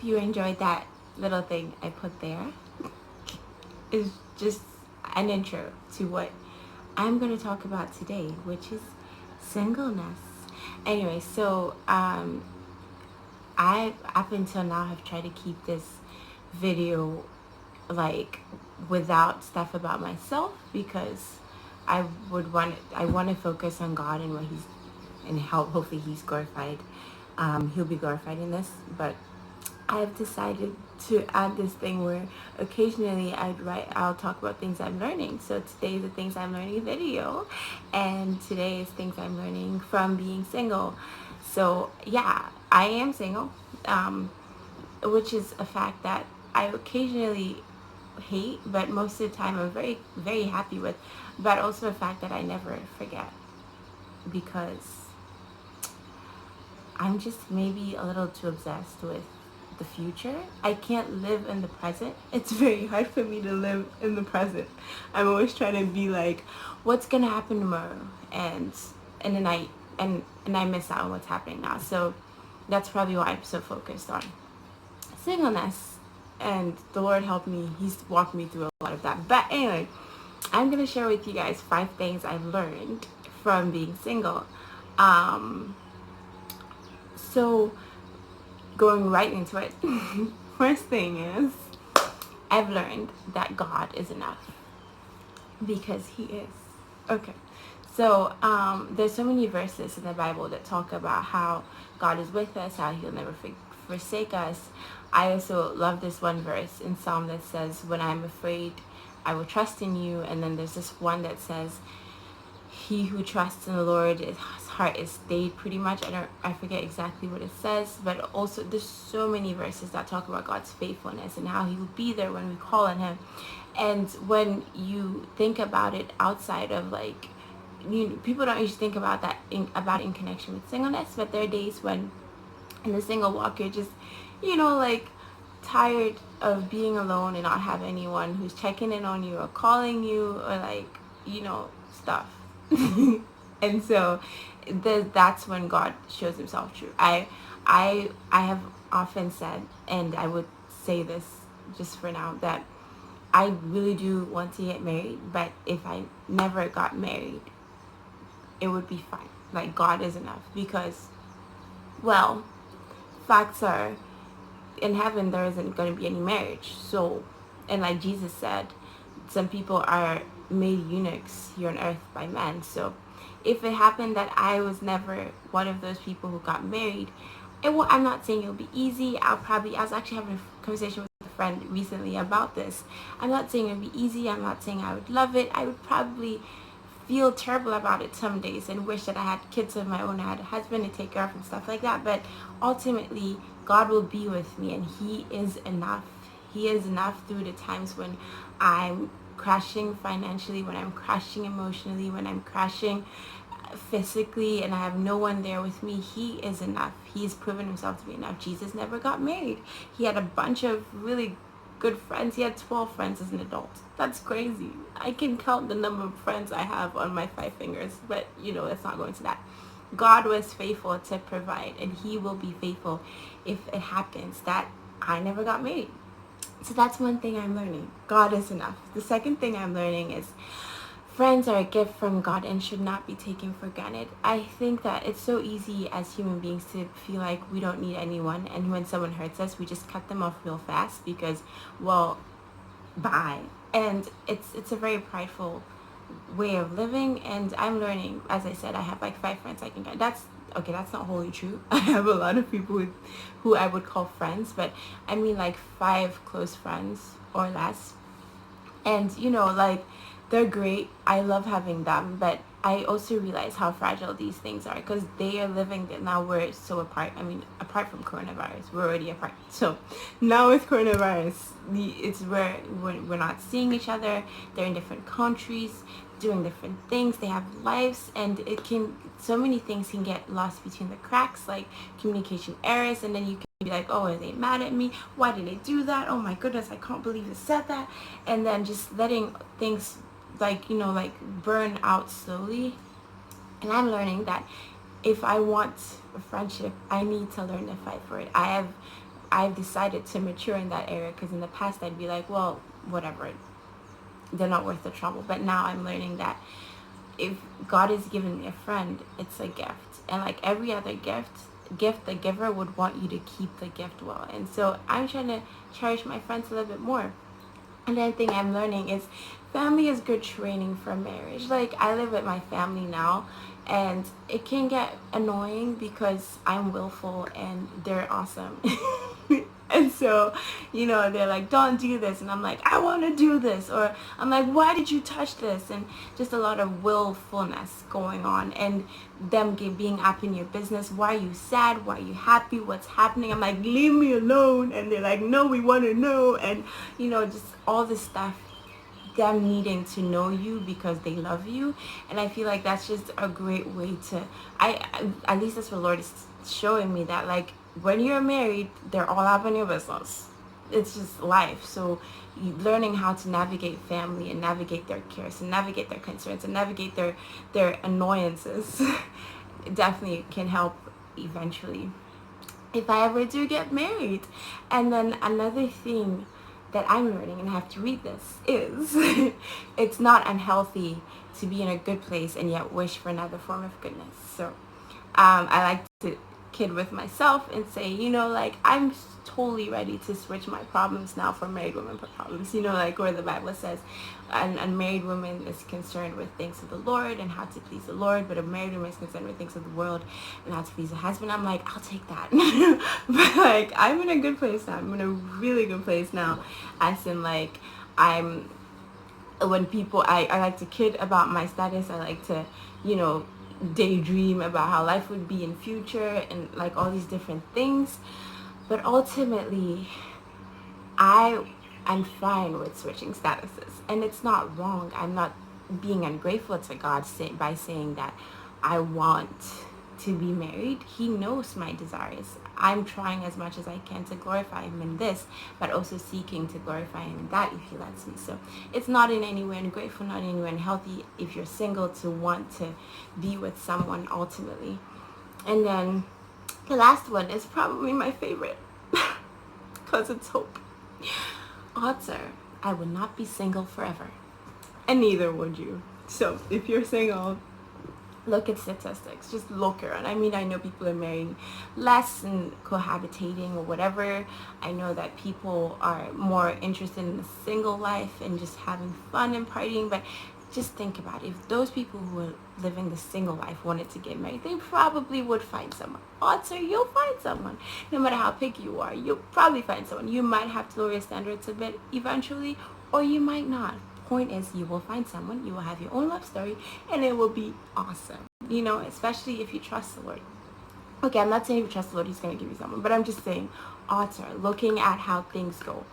hope you enjoyed that little thing I put there. It's just an intro to what I'm going to talk about today, which is singleness. Anyway, so I up until now have tried to keep this video like without stuff about myself because I want to focus on God and what he's and how hopefully he's glorified. He'll be glorified in this, but I've decided to add this thing where occasionally I'll talk about things I'm learning. So today is the things I'm learning video, and today is things I'm learning from being single. So yeah, I am single, which is a fact that I occasionally hate, but most of the time I'm very, very happy with, but also a fact that I never forget because I'm just maybe a little too obsessed with the future. I can't live in the present. It's very hard for me to live in the present. I'm always trying to be like, what's gonna happen tomorrow? And then I miss out on what's happening now. So that's probably why I'm so focused on singleness. And the Lord helped me. He's walked me through a lot of that. But anyway, I'm gonna share with you guys 5 things I've learned from being single. So going right into it, first thing is I've learned that God is enough because he is. Okay. So there's so many verses in the Bible that talk about how God is with us, how he'll never forsake us. I also love this one verse in Psalm that says, when I'm afraid, I will trust in you. And then there's this one that says, he who trusts in the Lord, his heart is stayed, pretty much. I forget exactly what it says, but also there's so many verses that talk about God's faithfulness and how he will be there when we call on him. And when you think about it outside of like, people don't usually think about that in connection with singleness, but there are days when in the single walk you're just, like tired of being alone and not have anyone who's checking in on you or calling you or like, stuff. And so that's when God shows himself true. I have often said, and I would say this just for now, that I really do want to get married, but if I never got married, it would be fine. Like, God is enough because, well, facts are, in heaven there isn't going to be any marriage. So, and like Jesus said, some people are made eunuchs here on earth by men. So if it happened that I was never one of those people who got married, I'm not saying it'll be easy. I was actually having a conversation with a friend recently about this. I'm not saying it'll be easy. I'm not saying I would love it. I would probably feel terrible about it some days and wish that I had kids of my own, I had a husband to take care of and stuff like that. But ultimately, God will be with me, and he is enough. He is enough through the times when I'm crashing financially, when I'm crashing emotionally, when I'm crashing physically and I have no one there with me. He is enough. He's proven himself to be enough. Jesus never got married. He had a bunch of really good friends. He had 12 friends as an adult. That's crazy. I can count the number of friends I have on my 5 fingers, but let's not go into that. God was faithful to provide, and he will be faithful if it happens that I never got married. So that's one thing I'm learning. God is enough. The second thing I'm learning is friends are a gift from God and should not be taken for granted. I think that it's so easy as human beings to feel like we don't need anyone, and when someone hurts us, we just cut them off real fast because, well, bye. And it's a very prideful way of living, and I'm learning. As I said, I have like 5 friends I can get. That's not wholly true. I have a lot of people who I would call friends, but I mean like 5 close friends or less. And like, they're great. I love having them, but I also realize how fragile these things are because they are living now. We're so apart. I mean, apart from coronavirus, we're already apart. So now with coronavirus, it's where we're not seeing each other. They're in different countries, doing different things. They have lives, and so many things can get lost between the cracks, like communication errors, and then you can be like, oh, are they mad at me? Why did they do that? Oh my goodness, I can't believe they said that. And then just letting things like burn out slowly. And I'm learning that if I want a friendship, I need to learn to fight for it. I have I've decided to mature in that area, because in the past I'd be like, well, whatever, they're not worth the trouble. But now I'm learning that if God has given me a friend, it's a gift. And like every other gift, the giver would want you to keep the gift well. And so I'm trying to cherish my friends a little bit more. Another thing I'm learning is family is good training for marriage. Like, I live with my family now, and it can get annoying because I'm willful and they're awesome. And so, they're like, don't do this. And I'm like, I want to do this. Or I'm like, why did you touch this? And just a lot of willfulness going on. And them being up in your business. Why are you sad? Why are you happy? What's happening? I'm like, leave me alone. And they're like, no, we want to know. And, just all this stuff. Them needing to know you because they love you. And I feel like that's just a great way to, at least that's what the Lord is showing me, that like, when you're married, they're all up in your business. It's just life. So learning how to navigate family and navigate their cares and navigate their concerns and navigate their annoyances definitely can help eventually if I ever do get married. And then another thing that I'm learning, and I have to read this, is it's not unhealthy to be in a good place and yet wish for another form of goodness. So I like to kid with myself and say, like, I'm totally ready to switch my problems now for married women problems, like where the Bible says an unmarried woman is concerned with things of the Lord and how to please the Lord, but a married woman is concerned with things of the world and how to please the husband. I'm like, I'll take that. But like, I'm in a good place now. I'm in a really good place now, as in like, when people, I like to kid about my status. I like to, daydream about how life would be in future and like all these different things. But ultimately, I'm fine with switching statuses, and it's not wrong. I'm not being ungrateful to God by saying that I want to be married. He knows my desires. I'm trying as much as I can to glorify him in this, but also seeking to glorify him in that if he lets me. So it's not in any way ungrateful, not in any way unhealthy if you're single to want to be with someone ultimately. And then the last one is probably my favorite because it's hope. Odds are I would not be single forever, and neither would you. So if you're single, look at statistics. Just look around. I mean, I know people are marrying less and cohabitating or whatever. I know that people are more interested in the single life and just having fun and partying. But just think about it. If those people who are living the single life wanted to get married, they probably would find someone. Odds are you'll find someone. No matter how picky you are, you'll probably find someone. You might have to lower your standards a bit eventually, or you might not. Point is, you will find someone, you will have your own love story, and it will be awesome, especially if you trust the Lord. Okay, I'm not saying if you trust the Lord he's going to give you someone, but I'm just saying, odds are, looking at how things go,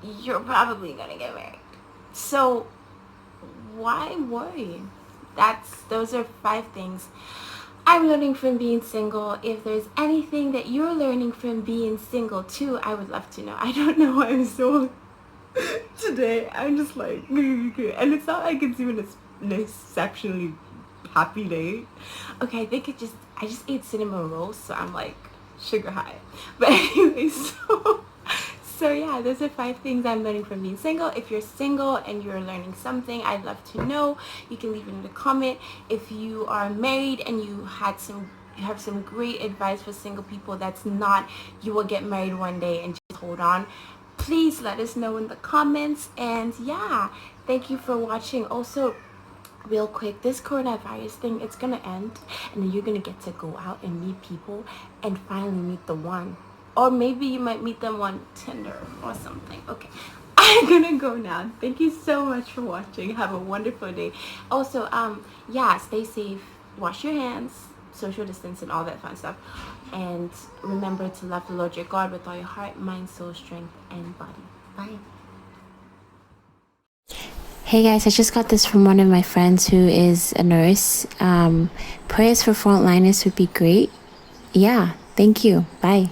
you're probably going to get married. So why worry? Those are 5 things I'm learning from being single. If there's anything that you're learning from being single too, I would love to know. I don't know why I'm so today I'm just like, and it's not like it's even an exceptionally happy day. Okay, I think I just ate cinnamon rolls, so I'm like sugar high. But anyway, so yeah, those are 5 things I'm learning from being single. If you're single and you're learning something, I'd love to know. You can leave it in the comment. If you are married and you have some great advice for single people, that's not you will get married one day and just hold on, please let us know in the comments. And yeah, thank you for watching. Also, real quick, this coronavirus thing, it's gonna end, and then you're gonna get to go out and meet people and finally meet the one, or maybe you might meet them on Tinder or something. Okay, I'm gonna go now. Thank you so much for watching. Have a wonderful day. Also, yeah, stay safe, wash your hands, social distance, and all that fun stuff. And remember to love the Lord your God with all your heart, mind, soul, strength, and body. Bye. Hey guys, I just got this from one of my friends who is a nurse. Prayers for frontliners would be great. Yeah, thank you. Bye.